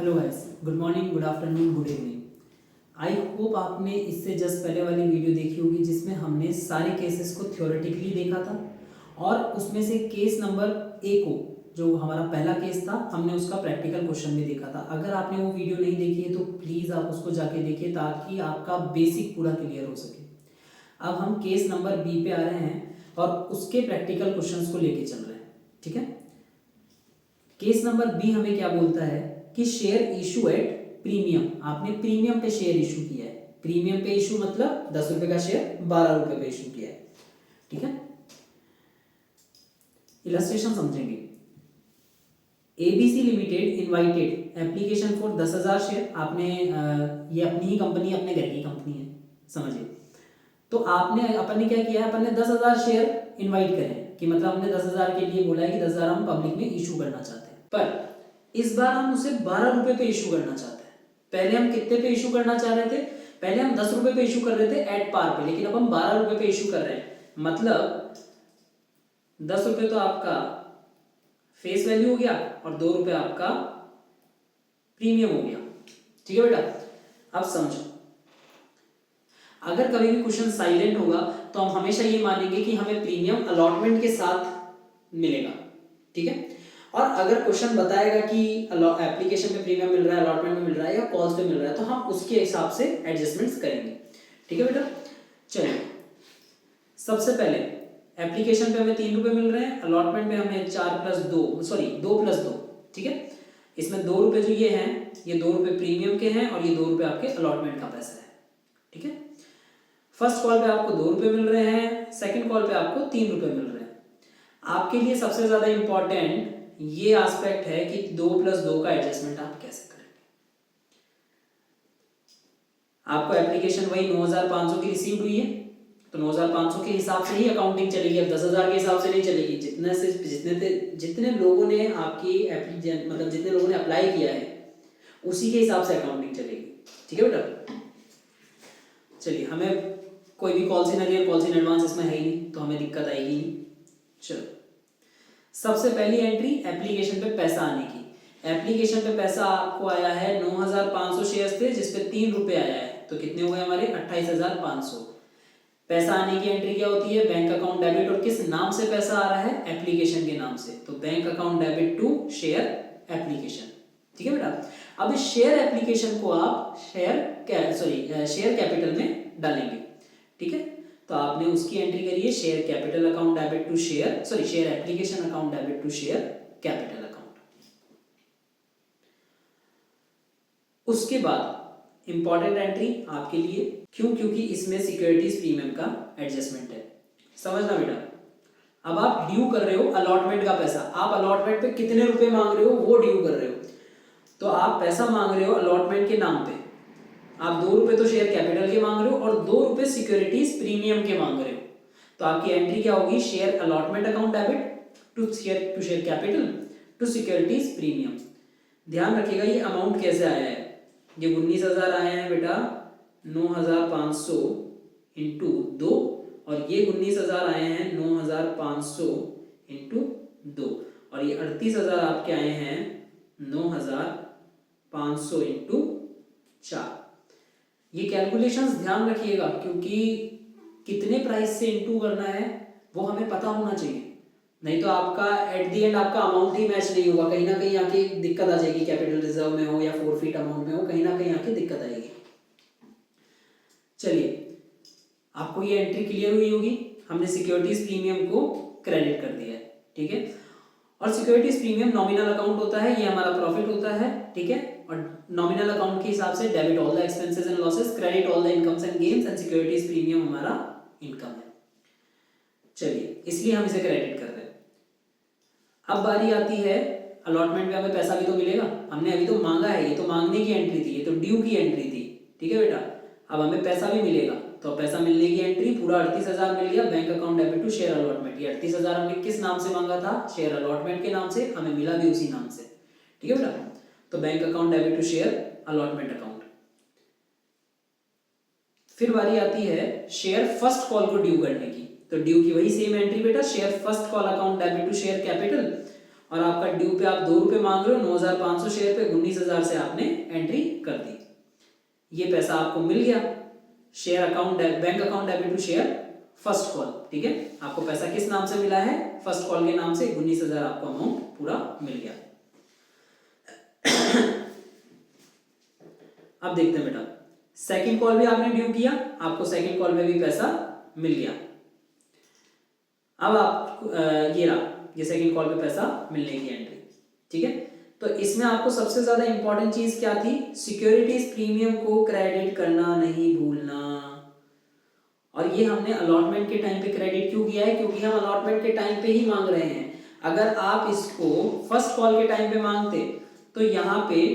Hello guys, good morning, good afternoon, good evening. I hope आपने इससे just पहले वाली वीडियो देखी होगी जिसमें हमने सारे केसेस को थ्योरेटिकली देखा था और उसमें से केस नंबर ए को, जो हमारा पहला केस था, हमने उसका प्रैक्टिकल क्वेश्चन भी देखा था। अगर आपने वो वीडियो नहीं देखी है तो प्लीज़ आप उसको जाके देखिए ताकि आपका बेसिक पूरा क्लियर हो सके। अब हम केस नंबर बी पे आ रहे हैं और उसके प्रैक्टिकल क्वेश्चंस को लेके चल रहे हैं। ठीक है, केस नंबर बी हमें क्या बोलता है कि शेयर इशू एट प्रीमियम। आपने प्रीमियम पे शेयर इशू किया है। प्रीमियम पे इशू मतलब 10 रुपए का शेयर 12 रुपए पे इशू किया है। ठीक है, इलस्ट्रेशन समझेंगे। ABC limited invited application for 10,000 share. आपने ये अपनी ही कंपनी, अपने घर की कंपनी है, समझिए। तो अपन ने क्या किया है, अपन ने 10,000 शेयर इनवाइट करे हैं कि मतलब हमने 10,000 के लिए बोला है कि 10,000 हम पब्लिक में इशू करना चाहते हैं। पर इस बार हम उसे 12 रुपए पे इशू करना चाहते हैं। पहले हम कितने पे इशू करना चाह रहे थे? पहले हम 10 रुपए पे इशू कर रहे थे एट पार पे, लेकिन अब हम 12 रुपए पे इशू कर रहे हैं। मतलब 10 रुपए तो आपका फेस वैल्यू हो गया और 2 रुपए आपका प्रीमियम हो गया। ठीक है बेटा, अब समझो, अगर कभी भी क्वेश्चन साइलेंट होगा तो हम हमेशा ये मानेंगे कि हमें प्रीमियम अलॉटमेंट के साथ मिलेगा। ठीक है, और अगर क्वेश्चन बताएगा कि एप्लीकेशन में प्रीमियम मिल रहा है, अलॉटमेंट में मिल रहा है या कॉल्स पे मिल रहा है, तो हम उसके हिसाब से एडजस्टमेंट्स करेंगे। ठीक है बेटा, चलिए सबसे पहले एप्लीकेशन पे हमें 3 रुपए मिल रहे हैं, अलॉटमेंट में हमें 2+2। ठीक है, इसमें 2 रुपए जो ये हैं, ये 2 रुपए प्रीमियम के हैं और ये 2 रुपए आपके अलॉटमेंट का पैसा है। ठीक है, फर्स्ट कॉल पे आपको 2 रुपए मिल रहे हैं, सेकंड कॉल पे आपको 3 रुपए मिल रहे हैं। आपके लिए सबसे ज्यादा इंपॉर्टेंट ये एस्पेक्ट है कि 2+2 का एडजस्टमेंट आप कैसे करेंगे। आपको एप्लीकेशन वही 9,500 की रिसीव हुई है, तो 9,500 के हिसाब से ही अकाउंटिंग चलेगी। अब 10,000 के हिसाब से नहीं चलेगी। जितने लोगों ने आपकी मतलब जितने लोगों ने अप्लाई किया है उसी के हिसाब से अकाउंटिंग चलेगी। ठीक है बेटा, चलिए, हमें कोई भी calls in arrear, calls in advance इसमें है ही नहीं, तो हमें दिक्कत आएगी नहीं। चलो, सबसे पहली एंट्री एप्लीकेशन पे पैसा आने की। एप्लीकेशन पे पैसा आपको आया है 9,500 शेयर्स थे, जिसपे 3 रुपए आया है, तो कितने हो गए हमारे 28,500। पैसा आने की एंट्री क्या होती है? Bank account debit. और किस नाम से पैसा आ रहा है? एप्लीकेशन के नाम से, तो bank account debit to share application. ठीक है बेटा, अब इस शेयर एप्लीकेशन को आप शेयर कैपिटल में डालेंगे। ठीक है, तो आपने उसकी एंट्री करी है, share capital account debit to share application account debit to share capital account. उसके बाद इंपॉर्टेंट एंट्री आपके लिए, क्यों? क्योंकि इसमें सिक्योरिटीज प्रीमियम का एडजस्टमेंट है। समझना बेटा, अब आप ड्यू कर रहे हो अलॉटमेंट का पैसा। आप अलॉटमेंट पे कितने रुपए मांग रहे हो वो ड्यू कर रहे हो, तो आप पैसा मांग रहे हो अलॉटमेंट के नाम पे। आप 2 रुपए तो शेयर कैपिटल के मांग रहे हो और 2 रुपए सिक्योरिटीज प्रीमियम के मांग रहे हो, तो आपकी एंट्री क्या होगी? Share allotment account debit to share capital to securities premium. ध्यान रखिएगा ये अमाउंट कैसे आया है। ये 19,000 आए हैं बेटा, 9,500 इंटू 2, और ये 19,000 आए हैं 9,500 इंटू 2, और ये 38,000 आपके आए हैं 9,500 इंटू 4। ये कैलकुलेशंस ध्यान रखिएगा, क्योंकि कितने प्राइस से इंटू करना है वो हमें पता होना चाहिए, नहीं तो आपका एट दी एंड आपका अमाउंट ही मैच नहीं होगा। कहीं ना कहीं आके दिक्कत आ जाएगी, कैपिटल रिजर्व में हो या फोरफीट अमाउंट में हो, कहीं ना कहीं आके दिक्कत आएगी। चलिए, आपको ये एंट्री क्लियर हुई होगी। हमने सिक्योरिटीज प्रीमियम को क्रेडिट कर दिया है। ठीक है, और सिक्योरिटीज प्रीमियम नॉमिनल अकाउंट होता है, ये हमारा प्रॉफिट होता है। ठीक है, और नॉमिनल अकाउंट के हिसाब से debit all the expenses and losses, credit all the incomes and gains, and securities premium हमारा इनकम है। चलिए, इसलिए हम इसे क्रेडिट कर रहे हैं। अब बारी आती है अलॉटमेंट में, हमें पैसा भी तो मिलेगा। हमने अभी तो मांगा है, ये तो मांगने की एंट्री थी, ये तो ड्यू की एंट्री थी। ठीक है बेटा, अब हमें पैसा भी मिलेगा, तो पैसा मिलने की एंट्री पूरा 38,000 मिल गया, bank account debit to share allotment. ये 38,000 हमने किस नाम से मांगा था? शेयर अलॉटमेंट के नाम से, हमें मिला भी उसी नाम से। ठीक है बेटा, तो bank account debit to share allotment account. फिर बारी आती है शेयर फर्स्ट कॉल को ड्यू करने की, तो ड्यू की वही सेम एंट्री बेटा, share first call account debit to share capital, और आपका ड्यू पे आप 2 रुपये मांग रहे हो, 9,500 शेयर पे 19,000 से आपने एंट्री कर दी, ये पैसा आपको मिल गया। Share account, bank account debit to share first call, ठीक है। आपको पैसा किस नाम से मिला है? फर्स्ट कॉल के नाम से 19,000 आपको अमाउंट पूरा मिल गया। अब देखते हैं बेटा, सेकंड कॉल भी आपने ड्यू किया, आपको सेकंड कॉल में भी पैसा मिल गया। अब आप ये रहा, ये सेकंड कॉल पे पैसा मिलने की एंट्री, ठीक है। तो इसमें आपको सबसे ज्यादा इंपॉर्टेंट चीज क्या थी? सिक्योरिटीज प्रीमियम को क्रेडिट करना नहीं भूलना। और ये हमने अलॉटमेंट के टाइम पे क्रेडिट क्यों किया है? क्योंकि हम अलॉटमेंट के टाइम पे ही मांग रहे हैं। अगर आप इसको फर्स्ट कॉल के टाइम पे मांगते तो यहाँ पे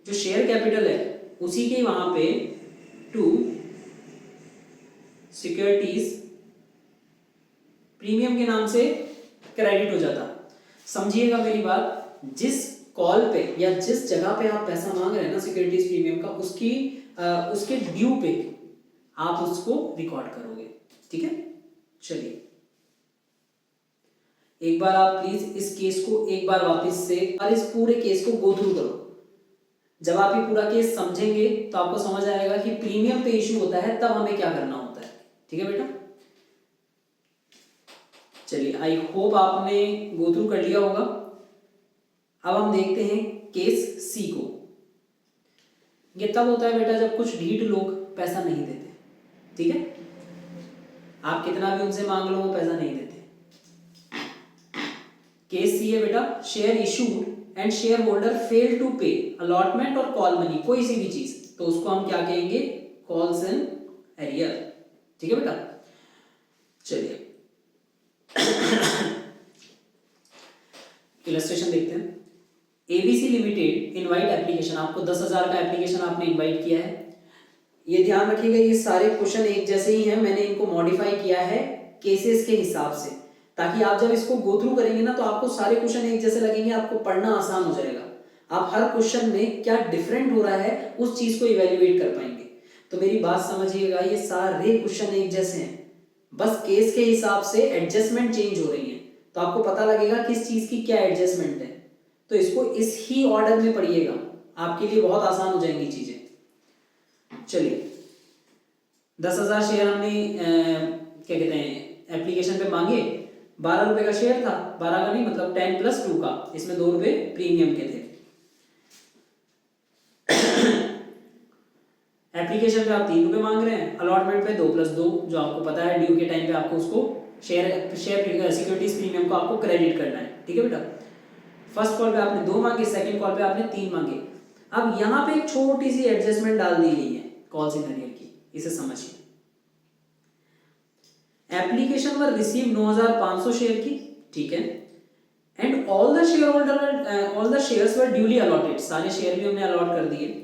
जो शेयर कैपिटल है उसी के वहां पे टू सिक्योरिटीज प्रीमियम के नाम से क्रेडिट हो जाता। समझिएगा मेरी बात, जिस कॉल पे या जिस जगह पे आप पैसा मांग रहे हैं ना सिक्योरिटीज प्रीमियम का, उसके ड्यू पे आप उसको रिकॉर्ड करोगे, ठीक है। चलिए एक बार आप प्लीज इस केस को एक बार वापस से और इस पूरे केस को गो थ्रू करो। जब आप ये पूरा केस समझेंगे तो आपको समझ आएगा कि प्रीमियम पे इशू होता है तब हमें क्या करना होता है, ठीक है बेटा। चलिए आई होप आपने गो थ्रू कर लिया होगा। अब हम देखते हैं केस सी को। ये तब होता है बेटा जब कुछ ढीठ लोग पैसा नहीं देते, ठीक है। आप कितना भी उनसे मांग लो वो पैसा नहीं देते। केस सी है बेटा, share issued and share holder fail to pay allotment और कॉल मनी, कोई सी भी चीज, तो उसको हम क्या कहेंगे? कॉल्स इन एरियर, ठीक है बेटा। चलिए इलस्ट्रेशन देखते हैं। एबीसी लिमिटेड इनवाइट एप्लीकेशन, आपको 10,000 का एप्लीकेशन आपने इनवाइट किया है। ये ध्यान रखिएगा ये सारे क्वेश्चन एक जैसे ही हैं, मैंने इनको मॉडिफाई किया है केसेस के हिसाब से, ताकि आप जब इसको गो थ्रू करेंगे ना तो आपको सारे क्वेश्चन एक जैसे लगेंगे, आपको पढ़ना आसान हो जाएगा। आप हर क्वेश्चन में क्या डिफरेंट हो रहा है उस चीज को इवेल्युएट कर पाएंगे। तो मेरी बात समझिएगा, ये सारे क्वेश्चन एक जैसे हैं, बस केस के हिसाब से एडजस्टमेंट चेंज हो रही है, तो आपको पता लगेगा किस चीज की क्या एडजस्टमेंट है। तो इसको इस ही ऑर्डर में पढ़िएगा, आपके लिए बहुत आसान हो जाएंगी चीजें। चलिए 10,000 शेयर हमने क्या कहते हैं एप्लीकेशन पे मांगे। 12 रुपए का शेयर था, 12 का नहीं मतलब 10 + 2 का, इसमें 2 रुपए प्रीमियम के थे। एप्लीकेशन पे आप 3 रुपए मांग रहे हैं, अलॉटमेंट पे 2 + 2, जो आपको पता है ड्यू के टाइम पे आपको उसको शेयर सिक्योरिटीज प्रीमियम को आपको क्रेडिट करना है, ठीक है बेटा। फर्स्ट कॉल पे आपने 2 मांगे, सेकंड कॉल पे आपने 3 मांगे। अब यहाँ पे एक छोटी सी एडजस्टमेंट डाल दी गई है कॉल सिनेरियो की, इसे समझिए। एप्लीकेशन वर रिसीव 9,500 शेयर की, ठीक है, and all the share holder all the shares were duly allotted, सारे शेयर भी हमने अलॉट कर दिए।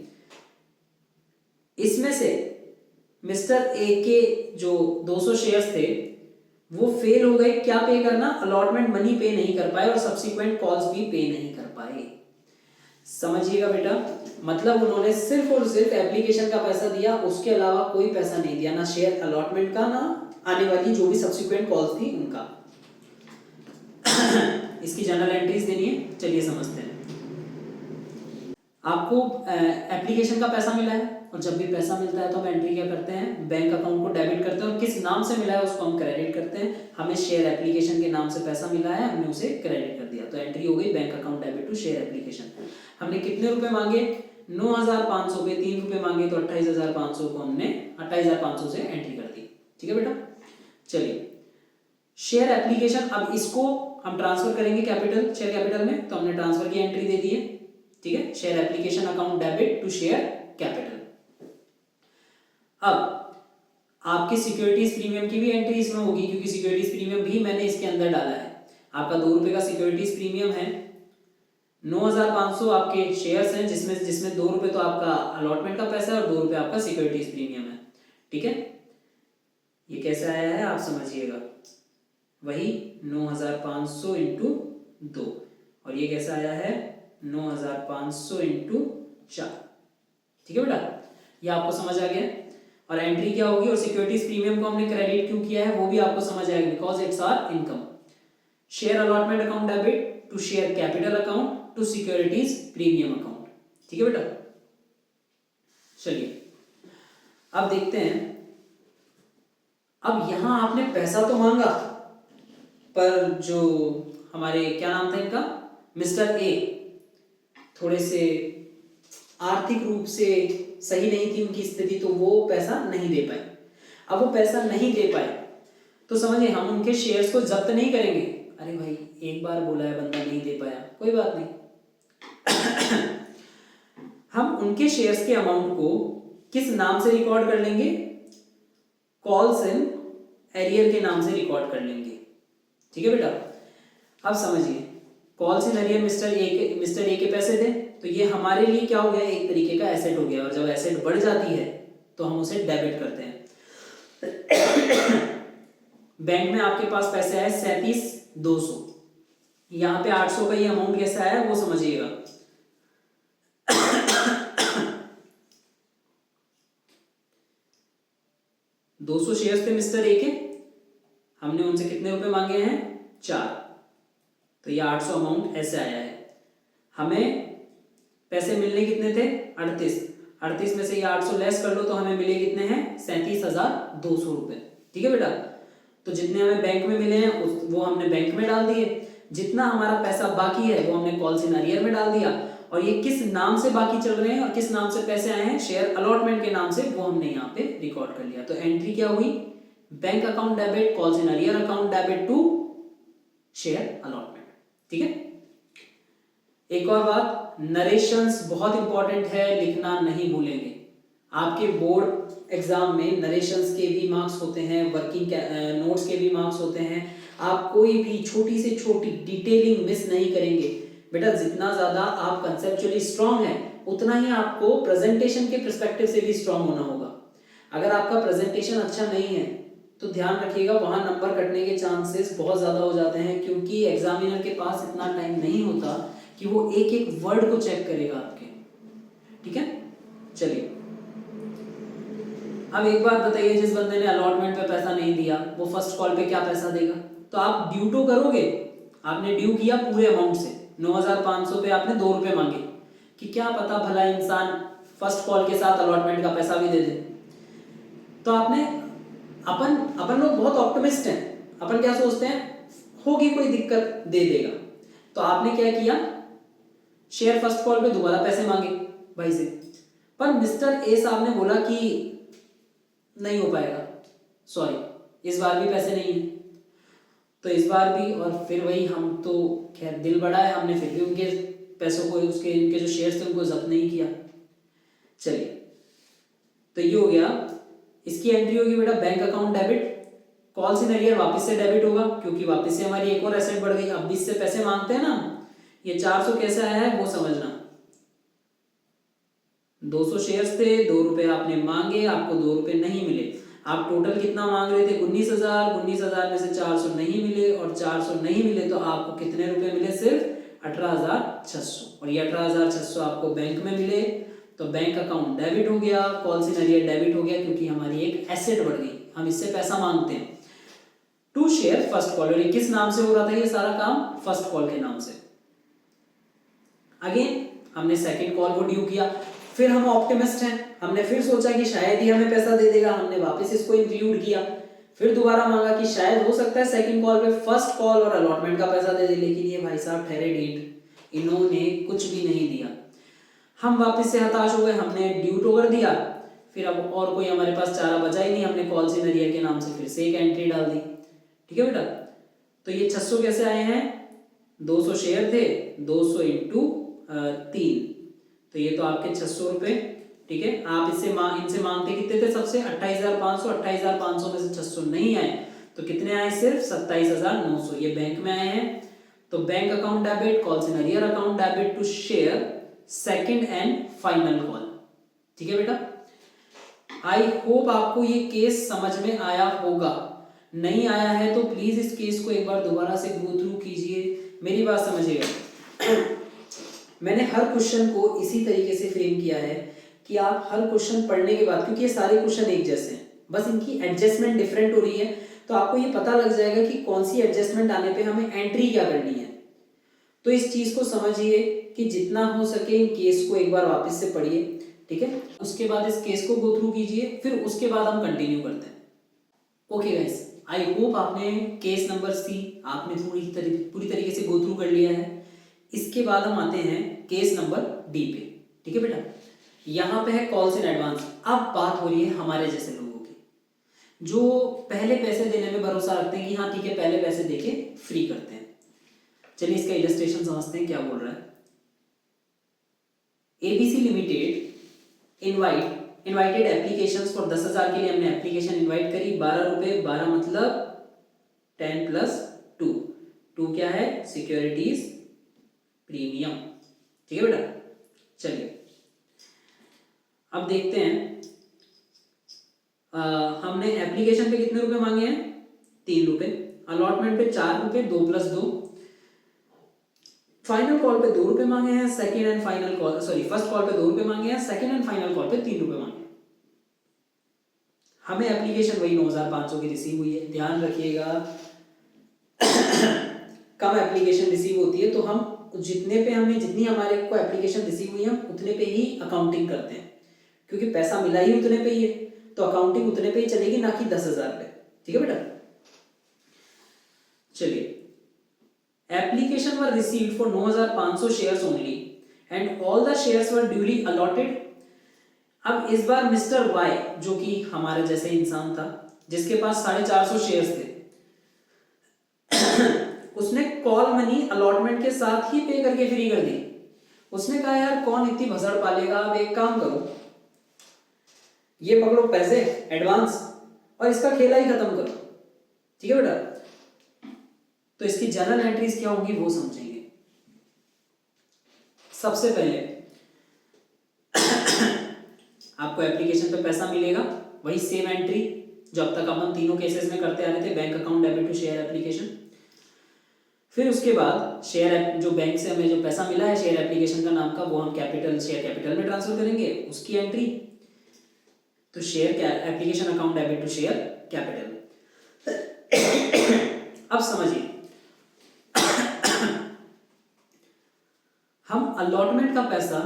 इसमें से मिस्टर ए के जो 200 शेयर्स थे वो फेल हो गए, क्या पे करना? अलॉटमेंट मनी पे नहीं कर पाए और सब्सिक्वेंट कॉल्स भी पे नहीं कर पाए। समझिएगा बेटा, मतलब उन्होंने सिर्फ और सिर्फ एप्लीकेशन का पैसा दिया, उसके अलावा कोई पैसा नहीं दिया, ना शेयर अलॉटमेंट का, ना आने वाली जो भी सब्सिक्वेंट कॉल्स थी उनका। इसकी जनरल एंट्रीज देनी है, चलिए समझते हैं। आपको एप्लीकेशन का पैसा मिला है, और जब भी पैसा मिलता है तो हम एंट्री क्या करते हैं? बैंक अकाउंट को डेबिट करते हैं, और किस नाम से मिला है उसको हम क्रेडिट करते हैं। हमें शेयर एप्लीकेशन के नाम से पैसा मिला है, हमने उसे क्रेडिट कर दिया, तो एंट्री हो गई bank account debit to share application. हमने कितने रुपए मांगे? 9,500 पे 3 रुपए मांगे, तो 28,500 को हमने 28,500 से एंट्री कर दी, ठीक है बेटा। चलिए शेयर एप्लीकेशन, अब इसको हम ट्रांसफर करेंगे कैपिटल, शेयर कैपिटल में, तो हमने ट्रांसफर की एंट्री दे दी है, ठीक है। Share application account debit to share capital. अब आपकी सिक्योरिटीज प्रीमियम की भी एंट्री इसमें होगी, क्योंकि सिक्योरिटीज प्रीमियम भी मैंने इसके अंदर डाला है। आपका 2 रुपए का सिक्योरिटीज प्रीमियम है, 9,500 आपके शेयर्स हैं, जिसमें 2 रुपए तो आपका अलॉटमेंट का पैसा है और 2 रुपए आपका सिक्योरिटीज प्रीमियम है, ठीक है। ये कैसे आया है आप समझिएगा, वही 9,500 इंटू 2, और ये कैसा आया है? 9,500 इंटू 4, ठीक है बेटा। ये आपको समझ आ गया। और एंट्री क्या होगी, और सिक्योरिटीज प्रीमियम को हमने क्रेडिट क्यों किया है वो भी आपको समझ आएगा, because it's our income. Share allotment account debit to share capital account to securities premium account. ठीक है बेटा, चलिए अब देखते हैं। अब यहां आपने पैसा तो मांगा, पर जो हमारे क्या नाम था इनका, मिस्टर ए, थोड़े से आर्थिक रूप से सही नहीं थी उनकी स्थिति, तो वो पैसा नहीं दे पाए। अब वो पैसा नहीं दे पाए तो समझिए हम उनके शेयर्स को जब्त नहीं करेंगे। अरे भाई एक बार बोला है बंदा, नहीं दे पाया, कोई बात नहीं। हम उनके शेयर्स के अमाउंट को किस नाम से रिकॉर्ड कर लेंगे, कॉल्स इन एरियर के नाम से रिकॉर्ड कर लेंगे। ठीक है बेटा, अब समझिए calls in arrear mister A के पैसे थे, तो ये हमारे लिए क्या हो गया, एक तरीके का एसेट हो गया। और जब एसेट बढ़ जाती है तो हम उसे डेबिट करते हैं। बैंक में आपके पास पैसे आए 37,200, यहाँ पे 800 का ये अमाउंट कैसा आया वो समझिएगा। 200 शेयर्स थे मिस्टर ए के, हमने उनसे कितने रुपए मांगे हैं, 4, तो ये 800 अमाउंट ऐसे आया है। हमें पैसे मिलने कितने थे, 38 में से ये 800 लेस कर लो तो हमें मिले कितने हैं, 37,200 रुपए। ठीक है बेटा, तो जितने हमें बैंक में मिले हैं वो हमने बैंक में डाल दिए, जितना हमारा पैसा बाकी है वो हमने कॉल्स इन अरियर में डाल दिया। और ये किस नाम से बाकी चल रहे हैं और किस नाम से पैसे आए हैं, शेयर अलॉटमेंट के नाम से, वो हमने यहाँ पे रिकॉर्ड कर लिया। तो एंट्री क्या हुई, bank account debit, calls in arrear account debit to share allotment. ठीक है, एक और बात, नरेशंस बहुत इंपॉर्टेंट है, लिखना नहीं भूलेंगे। आपके बोर्ड एग्जाम में नरेशंस के भी मार्क्स होते हैं, वर्किंग नोट्स के भी मार्क्स होते हैं। आप कोई भी छोटी से छोटी डिटेलिंग मिस नहीं करेंगे बेटा। जितना ज्यादा आप कंसेप्चुअली स्ट्रांग है उतना ही आपको प्रेजेंटेशन के पर्सपेक्टिव से भी स्ट्रांग होना होगा। अगर आपका प्रेजेंटेशन अच्छा नहीं है तो ध्यान रखिएगा वहां नंबर कटने के चांसेस बहुत ज्यादा हो जाते हैं, क्योंकि एग्जामिनर के पास इतना टाइम नहीं होता कि वो एक एक वर्ड को चेक करेगा आपके। ठीक है, चलिए अब एक बात बताइए, जिस बंदे ने अलॉटमेंट पे पैसा नहीं दिया वो फर्स्ट कॉल पे क्या पैसा देगा, तो आप ड्यू तो करोगे, आपने ड्यू किया पूरे अमाउंट से 9,500 पे आपने 2 रुपए मांगे, कि क्या पता भला इंसान फर्स्ट कॉल के साथ अलॉटमेंट का पैसा भी दे दे। तो आपने अपन लोग बहुत ऑप्टिमिस्ट हैं, अपन क्या सोचते हैं होगी कोई दिक्कत दे देगा। तो आपने क्या किया, शेयर फर्स्ट कॉल पे दोबारा पैसे मांगे भाई से, पर मिस्टर ए साहब ने बोला कि नहीं हो पाएगा, सॉरी इस बार भी पैसे नहीं है। तो इस बार भी, और फिर वही, हम तो खैर दिल बड़ा है, हमने फिर भी उनके पैसों को, इनके जो शेयर्स थे उनको जब्त नहीं किया। चलिए तो ये हो गया, इसकी एंट्री होगी बेटा bank account debit, calls in arrear वापस से डेबिट होगा क्योंकि वापस से हमारी एक और एसेट बढ़ गई। अब 20 से पैसे मांगते हैं ना, ये 400 कैसे आया है वो समझना। 200 शेयर्स थे, 2 रुपए आपने मांगे, आपको 2 रुपए नहीं मिले। आप टोटल कितना मांग रहे थे, 19,000 में से 400 नहीं मिले, और 400 नहीं मिले तो आपको कितने रुपए मिले, सिर्फ 18,600। और ये 18,600 आपको बैंक में मिले, तो बैंक अकाउंट डेबिट हो गया, कॉल्स इन अरियर डेबिट हो गया, क्योंकि हमारी एक एसेट बढ़ गई, हम इससे पैसा मांगते हैं टू शेयर फर्स्ट कॉल। और ये किस नाम से हो रहा था ये सारा काम, फर्स्ट कॉल के नाम से। अगेन हमने सेकंड कॉल को ड्यू किया, फिर हम ऑप्टिमिस्ट हैं, हमने फिर सोचा कि शायद ही हमें पैसा दे देगा, हमने वापस इसको इंक्लूड किया, फिर दोबारा मांगा कि शायद हो सकता है सेकंड कॉल पे फर्स्ट कॉल और अलॉटमेंट का पैसा दे दे, लेकिन ये भाई साहब ठहरे ढीठ, इन्होंने कुछ भी नहीं दिया। हम वापस से हताश हो गए, हमने ड्यू तो कर दिया, फिर अब और कोई हमारे पास चारा बचा ही नहीं, हमने कॉल्स इन अरियर के नाम से फिर से एक एंट्री डाल दी। ठीक है बेटा, तो ये 600 कैसे आए हैं, 200 शेयर थे, 200 इंटू 3, तो ये तो आपके 600 रुपए। ठीक है, आप इनसे मांगते कितने थे, सबसे 28,500, 28,500 में से 600 नहीं आए तो कितने आए, सिर्फ 27,900, ये बैंक में आए हैं। तो bank account debit, calls in arrear account debit to share second and final call. ठीक है बेटा, आई होप आपको ये केस समझ में आया होगा। नहीं आया है तो प्लीज इस केस को एक बार दोबारा से गो थ्रू कीजिए, मेरी बात समझिएगा। मैंने हर क्वेश्चन को इसी तरीके से फ्रेम किया है कि आप हर क्वेश्चन पढ़ने के बाद, क्योंकि ये सारे क्वेश्चन एक जैसे हैं, बस इनकी एडजस्टमेंट डिफरेंट हो रही है, तो आपको ये पता लग जाएगा कि कौन सी एडजस्टमेंट आने पे हमें एंट्री क्या करनी है। तो इस चीज को समझिए कि जितना हो सके इन केस को एक बार वापस से पढ़िए, ठीक है। उसके बाद इस केस को गो थ्रू कीजिए, फिर उसके बाद हम कंटिन्यू करते हैं। ओके गाइस, आई होप आपने केस नंबर सी आपने पूरी तरीके से गो थ्रू कर लिया है। इसके बाद हम आते हैं केस नंबर डी पे, ठीक है बेटा। यहाँ पे है कॉल्स इन एडवांस। अब बात हो रही है हमारे जैसे लोगों की, जो पहले पैसे देने में भरोसा रखते हैं कि हाँ ठीक है पहले पैसे देके फ्री करते हैं। चलिए इसका इलस्ट्रेशन समझते हैं क्या बोल रहा है। ABC limited invited applications for 10,000 के लिए हमने एप्लीकेशन इनवाइट करी। 12 रुपए, 12 मतलब 10 प्लस 2 क्या है, सिक्योरिटीज प्रीमियम, ठीक है बेटा। चलिए अब देखते हैं हमने एप्लीकेशन पे कितने रुपए मांगे हैं, 3 रुपए। अलॉटमेंट पे 4 रुपए, 2 प्लस 2। फाइनल कॉल पे 2 रुपए मांगे हैं। Second and final call first call पे 2 रुपए मांगे हैं, सेकंड एंड फाइनल कॉल पे 3 रुपए मांगे हैं। हमें एप्लीकेशन वही 9,500 की रिसीव हुई है। ध्यान रखिएगा कम एप्लीकेशन रिसीव होती है तो हम जितनी हमारे को एप्लीकेशन रिसीव हुई है उतने पे ही अकाउंटिंग करते हैं, क्योंकि पैसा मिला ही उतने पे ही है तो अकाउंटिंग उतने पे ही चलेगी, ना कि 10,000 पे, ठीक है बेटा। चलिए application were received for 9,500 shares only and all the shares were duly allotted. अब इस बार मिस्टर वाई, जो कि हमारे जैसे इंसान था जिसके पास 450 शेयर्स थे, उसने कॉल मनी अलॉटमेंट के साथ ही पे करके फ्री कर दी। उसने कहा यार कौन इतनी भसड़ पालेगा, अब एक काम करो, ये पकड़ो पैसे एडवांस और इसका खेला ही खत्म करो, ठीक है बेटा। तो इसकी जर्नल एंट्रीज क्या होंगी वो समझेंगे। सबसे पहले आपको एप्लीकेशन पे पैसा मिलेगा, वही सेम एंट्री जो अब तक अपन तीनों केसेस में करते आ रहे थे, bank account debit to share application. फिर उसके बाद शेयर जो बैंक से हमें जो पैसा मिला है शेयर एप्लीकेशन का नाम का, वो हम शेयर कैपिटल में ट्रांसफर करेंगे, उसकी एंट्री। तो share application account debit to share capital. अब समझिए हम अलॉटमेंट का पैसा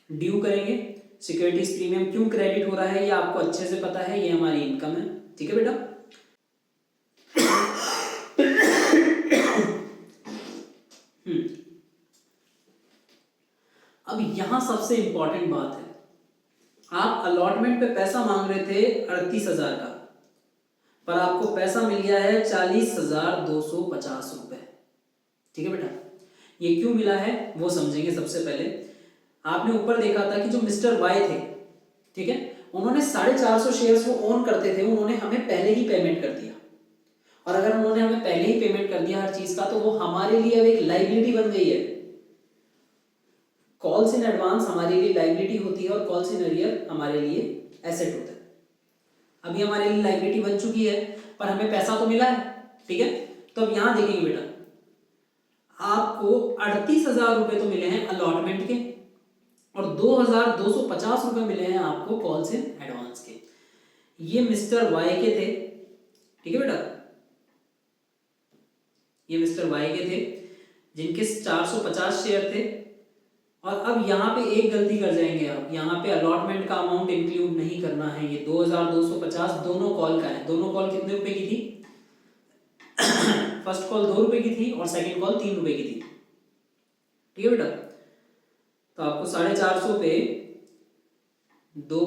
ड्यू करेंगे। सिक्योरिटीज प्रीमियम क्यों क्रेडिट हो रहा है ये आपको अच्छे से पता है, ये हमारी इनकम है, ठीक है बेटा। अब यहां सबसे इंपॉर्टेंट बात है, आप अलॉटमेंट पे पैसा मांग रहे थे 38,000 का, पर आपको पैसा मिल गया है 40,250 रुपए, ठीक है बेटा। ये क्यों मिला है वो समझेंगे। सबसे पहले आपने ऊपर देखा था कि जो मिस्टर वाई थे, ठीक है, उन्होंने 450 शेयर्स वो ओन करते थे, उन्होंने हमें पहले ही पेमेंट कर दिया। और अगर उन्होंने हमें पहले ही पेमेंट कर दिया हर चीज का, तो वो हमारे लिए अब एक लाइबिलिटी बन गई है। कॉल्स इन एडवांस हमारे लिए लाइबिलिटी होती है और कॉल्स इन अरियर हमारे लिए एसेट होता है। अभी हमारे लिए लाइबिलिटी बन चुकी है पर हमें पैसा तो मिला है, ठीक है। तो अब यहां देखेंगे बेटा, आपको 38,000 रुपए तो मिले हैं अलॉटमेंट के और 2,250 रुपए मिले हैं आपको कॉल्स इन एडवांस के। ये मिस्टर वाई के थे, ठीक है बेटा, ये मिस्टर वाई के थे जिनके 450 शेयर थे। और अब यहाँ पे एक गलती कर जाएंगे आप, यहाँ पे अलॉटमेंट का अमाउंट इंक्लूड नहीं करना है। ये 2,250 दोनों कॉल का है। दोनों कॉल कितने रुपए की थी? फर्स्ट कॉल 2 रुपए की थी और सेकंड कॉल 3 रुपए की थी, ठीक है बेटा। तो आपको 450 पे दो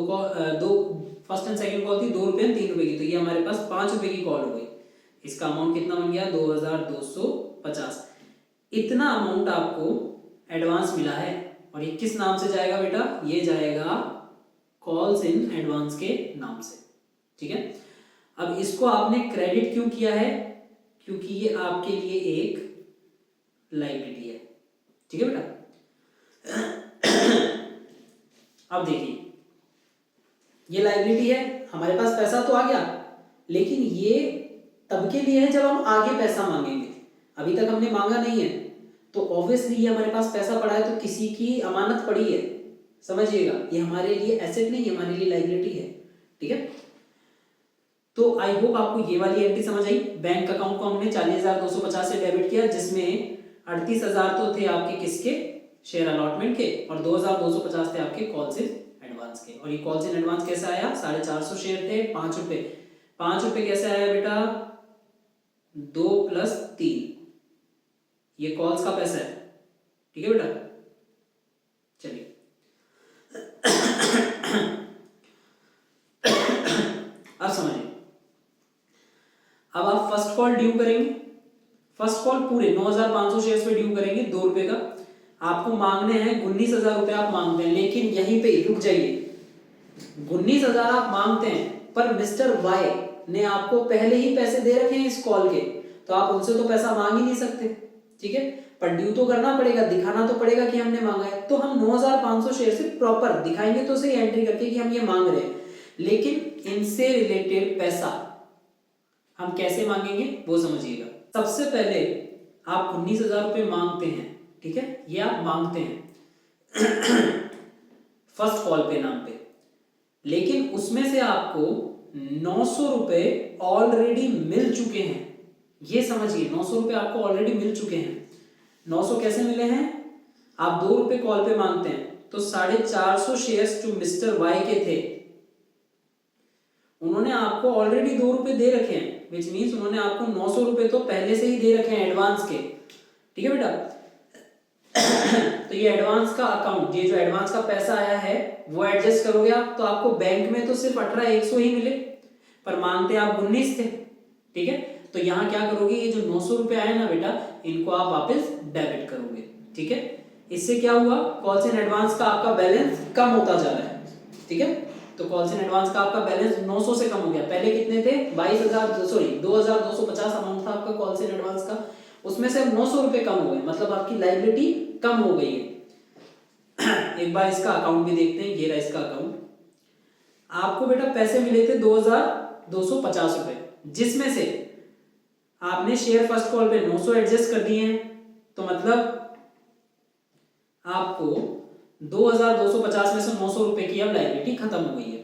फर्स्ट एंड सेकंड कॉल थी 2 रुपए 3 रुपए की, तो ये हमारे पास 5 रुपए की कॉल हो गई। इसका अमाउंट कितना बन गया? 2,250। इतना अमाउंट आपको एडवांस मिला है और ये किस नाम से जाएगा बेटा? ये जाएगा कॉल्स इन एडवांस के नाम से, ठीक है। अब इसको आपने क्रेडिट क्यों किया है? क्योंकि ये आपके लिए एक लायबिलिटी है, ठीक है बेटा। अब देखिए, ये लायबिलिटी है, हमारे पास पैसा तो आ गया, लेकिन ये तब के लिए है जब हम आगे पैसा मांगेंगे। अभी तक हमने मांगा नहीं है, तो ऑब्वियसली ये हमारे पास पैसा पड़ा है तो किसी की अमानत पड़ी है, समझिएगा। ये हमारे लिए एसेट नहीं, हमारे लिए लायबिलिटी है, ठीक है। तो आई होप आपको ये वाली एंट्री समझ आई। बैंक अकाउंट को हमने 40,250 से डेबिट किया, जिसमें 38,000 तो थे आपके किसके, शेयर अलॉटमेंट के, और 2,250 थे आपके कॉल्स इन एडवांस के। और ये कॉल्स इन एडवांस कैसे आया, 450 शेयर थे, 5 रुपए, 5 रुपए कैसे आया बेटा, 2 + 3, ये कॉल्स का पैसा है, ठीक है बेटा। चलिए अब समझिए, अब आप फर्स्ट कॉल ड्यू करेंगे, फर्स्ट कॉल पूरे 9,500 शेयर्स पे ड्यू करेंगे, 2 रुपए का आपको मांगने हैं, 19,000 रुपए आप मांगते हैं, लेकिन यहीं पे रुक जाइए, 19,000 आप मांगते हैं, पर मिस्टर वाई ने आपको पहले ही पैसे दे रखे हैं इस कॉल के, तो आप उनसे तो पैसा मांग ही नहीं सकते, ठीक है, पर ड्यू तो करना पड़ेगा, दिखाना तो पड़ेगा कि हमने मांगा है। तो हम 9,500 शेयर से प्रॉपर दिखाएंगे तो सही एंट्री करके कि हम ये मांग रहे हैं, लेकिन इनसे रिलेटेड पैसा हम कैसे मांगेंगे वो समझिएगा। सबसे पहले आप 19,000 रुपए मांगते हैं, ठीक है, ये आप मांगते हैं फर्स्ट कॉल पे नाम पे, लेकिन उसमें से आपको 900 रुपए ऑलरेडी मिल चुके हैं, ये समझिए, 900 रुपए आपको ऑलरेडी मिल चुके हैं। 900 कैसे मिले हैं, आप 2 रुपए कॉल पे मांगते हैं, तो 450 शेयर्स जो मिस्टर वाई के थे उन्होंने आपको ऑलरेडी 2 रुपए दे रखे हैं, विच मीन्स उन्होंने आपको 900 रुपए तो पहले से ही दे रखे हैं एडवांस के, ठीक है बेटा। तो ये एडवांस का अकाउंट, ये जो एडवांस का पैसा आया है वो एडजस्ट करोगे आप, तो आपको बैंक में तो सिर्फ 18,100 ही मिले, पर मांगते आप 19 थे, ठीक है। तो यहाँ क्या करोगे, ये जो 900 रुपए आए ना बेटा, इनको आप वापस डेबिट करोगे, ठीक है। इससे क्या हुआ, कॉल्स इन एडवांस का आपका बैलेंस कम होता जा रहा है, ठीक है। तो कॉल्स इन एडवांस का आपका बैलेंस 900 से कम हो गया, पहले कितने थे, 2,250 अमाउंट था आपका कॉल्स इन एडवांस का, उसमें से 900 रुपए कम हो गए, मतलब आपकी लायबिलिटी कम हो गई है। एक बार इसका अकाउंट भी देखते हैं, ये रहा इसका अकाउंट। आपको बेटा पैसे मिले थे 2,250 रुपए, जिसमें से आपने शेयर फर्स्ट कॉल पे 900 एडजस्ट कर दिए हैं, तो मतलब आपको 2,250 में से 900 रुपए की अब लायबिलिटी खत्म हो गई है,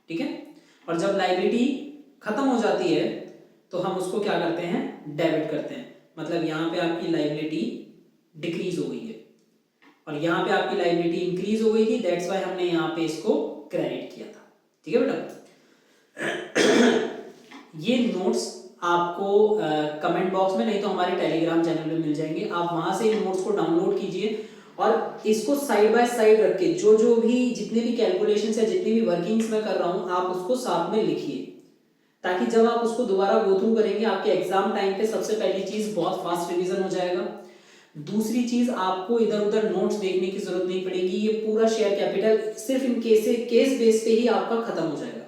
ठीक है। और जब लायबिलिटी खत्म हो जाती है तो हम उसको क्या करते हैं, डेबिट करते हैं, मतलब यहाँ पे आपकी लायबिलिटी डिक्रीज हो गई है और यहाँ पे आपकी लायबिलिटी इंक्रीज हो गई थी, दैट्स वाई हमने यहाँ पे इसको क्रेडिट किया था, ठीक है बेटा। ये नोट्स आपको कमेंट बॉक्स में, नहीं तो हमारे टेलीग्राम चैनल पे मिल जाएंगे, आप वहां से इन नोट्स को डाउनलोड कीजिए और इसको साइड बाय साइड रख के जो भी जितने भी कैलकुलेशंस या जितनी भी वर्किंग्स मैं कर रहा हूं आप उसको साथ में लिखिए, ताकि जब आप उसको दोबारा गो थ्रू करेंगे आपके एग्जाम टाइम पे सबसे पहली चीज बहुत फास्ट रिवीजन हो जाएगा। दूसरी चीज, आपको इधर उधर नोट्स देखने की जरूरत नहीं पड़ेगी, ये पूरा शेयर कैपिटल सिर्फ इन केस बेस पे ही आपका खत्म हो जाएगा।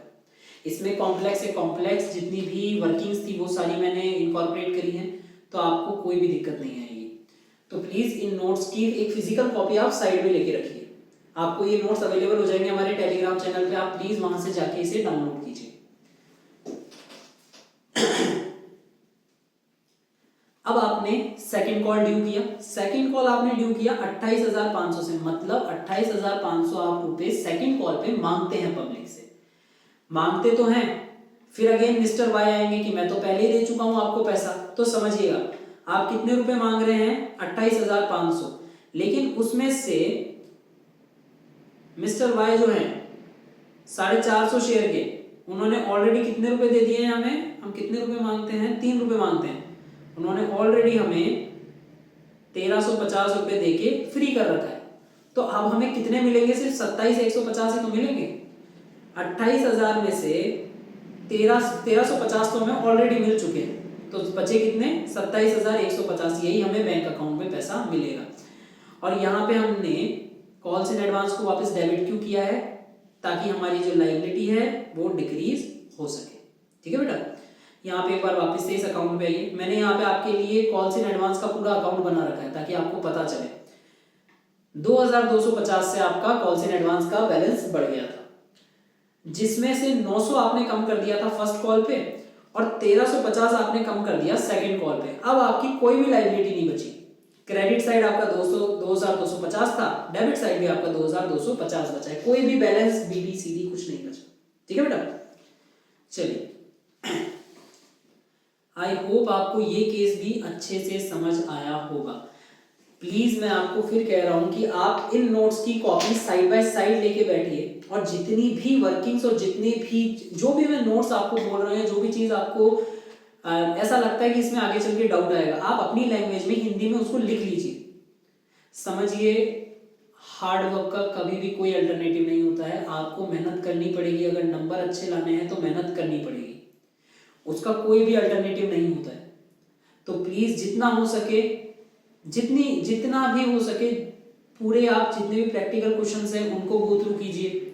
इसमें कॉम्प्लेक्स से कॉम्प्लेक्स जितनी भी वर्किंग्स थी वो सारी मैंने इनकॉर्पोरेट करी हैं, तो आपको कोई भी दिक्कत नहीं आएगी। तो प्लीज इन नोट्स की एक फिजिकल कॉपी आप साइड में लेके रखिए, आपको ये नोट्स अवेलेबल हो जाएंगे हमारे टेलीग्राम चैनल पे, आप प्लीज वहां से जाके इसे डाउनलोड कीजिए। अब आपने सेकंड कॉल ड्यू किया, सेकंड कॉल आपने ड्यू किया 28,500 से, मतलब 28,500 आप रुपए सेकंड कॉल पे मांगते हैं पब्लिक से, मांगते तो हैं, फिर अगेन मिस्टर वाई आएंगे कि मैं तो पहले ही दे चुका हूं आपको पैसा, तो समझिएगा आप कितने रुपए मांग रहे हैं, 28,500, लेकिन उसमें से मिस्टर वाई जो है 450 शेयर के, उन्होंने ऑलरेडी कितने रुपए दे दिए हैं हमें, हम कितने रुपए मांगते हैं, 3 रुपए मांगते हैं, उन्होंने ऑलरेडी हमें 1,350 रुपए देके फ्री कर रखा है, तो अब हमें कितने मिलेंगे, सिर्फ 27,150 ही तो मिलेंगे। 28,000 में से 1,350 तो हमें ऑलरेडी मिल चुके हैं, तो बचे कितने, 27,150, यही हमें बैंक अकाउंट में पैसा मिलेगा। और यहाँ पे हमने कॉल्स इन एडवांस को वापस डेबिट क्यों किया है, ताकि हमारी जो लायबिलिटी है वो डिक्रीज हो सके, ठीक है बेटा। यहाँ पे एक बार वापस से इस अकाउंट पे आइए, मैंने यहाँ पे आपके लिए कॉल्स इन एडवांस का पूरा अकाउंट बना रखा है ताकि आपको पता चले। 2,250 से आपका कॉल्स इन एडवांस का बैलेंस बढ़ गया था, जिसमें से 900 आपने कम कर दिया था फर्स्ट कॉल पे और 1,350 आपने कम कर दिया सेकंड कॉल पे। अब आपकी कोई भी लायबिलिटी नहीं बची, क्रेडिट साइड आपका 2,250 था, डेबिट साइड भी आपका 2,250 बचा है, कोई भी बैलेंस बीबीसीडी कुछ नहीं बचा, ठीक है बेटा। चलिए, आई होप आपको ये केस भी अच्छे से समझ आया होगा। प्लीज मैं आपको फिर कह रहा हूं कि आप इन नोट्स की कॉपी साइड बाय साइड लेके बैठिए और जितनी भी वर्किंग्स और जितनी भी जो भी मैं नोट्स आपको बोल रहा हूँ, जो भी चीज आपको ऐसा लगता है कि इसमें आगे चल के डाउट आएगा, आप अपनी लैंग्वेज में हिंदी में उसको लिख लीजिए। समझिए, हार्ड वर्क का कभी भी कोई अल्टरनेटिव नहीं होता है। आपको मेहनत करनी पड़ेगी, अगर नंबर अच्छे लाने हैं तो मेहनत करनी पड़ेगी, उसका कोई भी अल्टरनेटिव नहीं होता है। तो प्लीज जितना हो सके, जितना भी हो सके पूरे आप जितने भी प्रैक्टिकल क्वेश्चंस हैं उनको गो थ्रू कीजिए,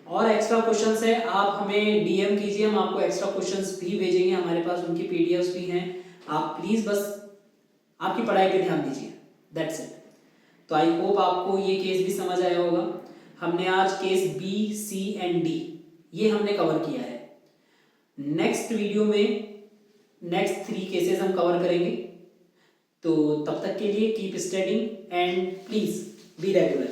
और एक्स्ट्रा क्वेश्चंस है आप हमें डीएम कीजिए, हम आपको एक्स्ट्रा क्वेश्चंस भी भेजेंगे, हमारे पास उनकी पीडीएफ्स भी हैं। आप प्लीज बस आपकी पढ़ाई पे ध्यान दीजिए, दैट्स इट। तो आई होप आपको ये केस भी समझ आया होगा। हमने आज case B, C and D ये हमने कवर किया है। नेक्स्ट वीडियो में नेक्स्ट 3 केसेस हम कवर करेंगे। तो तब तक के लिए keep studying and please be regular.